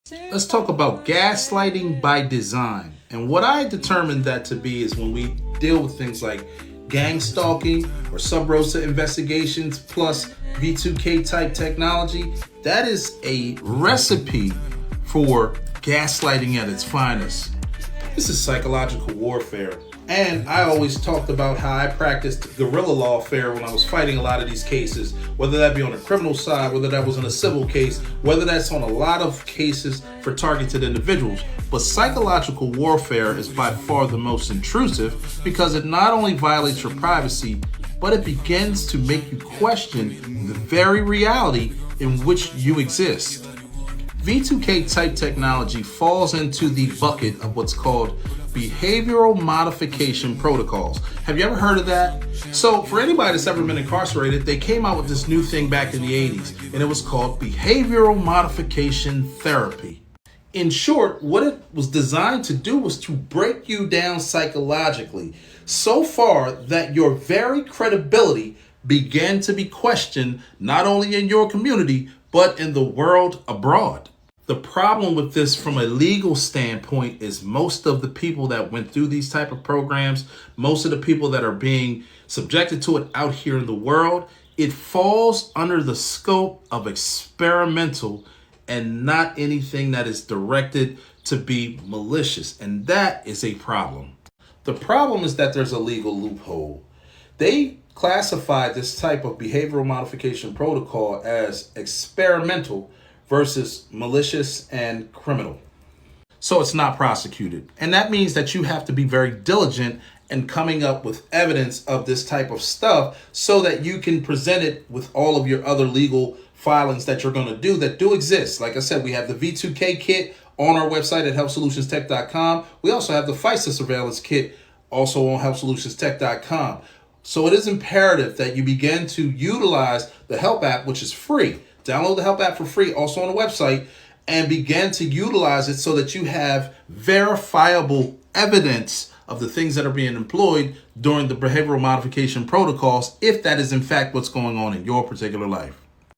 Let's talk about gaslighting by design. And what I determined that to be is when we deal with things like gang stalking or sub rosa investigations plus V2K type technology, that is a recipe for gaslighting at its finest. This is psychological warfare. And I always talked about how I practiced guerrilla lawfare when I was fighting a lot of these cases, whether that be on the criminal side, whether that was in a civil case, whether that's on a lot of cases for targeted individuals. But psychological warfare is by far the most intrusive because it not only violates your privacy, but it begins to make you question the very reality in which you exist. V2K type technology falls into the bucket of what's called behavioral modification protocols. Have you ever heard of that? So for anybody that's ever been incarcerated, they came out with this new thing back in the 80s, and it was called behavioral modification therapy. In short, what it was designed to do was to break you down psychologically so far that your very credibility began to be questioned, not only in your community, but in the world abroad. The problem with this from a legal standpoint is most of the people that went through these type of programs, most of the people that are being subjected to it out here in the world, it falls under the scope of experimental and not anything that is directed to be malicious. And that is a problem. The problem is that there's a legal loophole. They classified this type of behavioral modification protocol as experimental versus malicious and criminal. So it's not prosecuted. And that means that you have to be very diligent in coming up with evidence of this type of stuff so that you can present it with all of your other legal filings that you're going to do that do exist. Like I said, we have the V2K kit on our website at helpsolutionstech.com. We also have the FISA surveillance kit also on helpsolutionstech.com. So it is imperative that you begin to utilize the Help app, which is free. Download the Help app for free, also on the website, and begin to utilize it so that you have verifiable evidence of the things that are being employed during the behavioral modification protocols, if that is in fact what's going on in your particular life.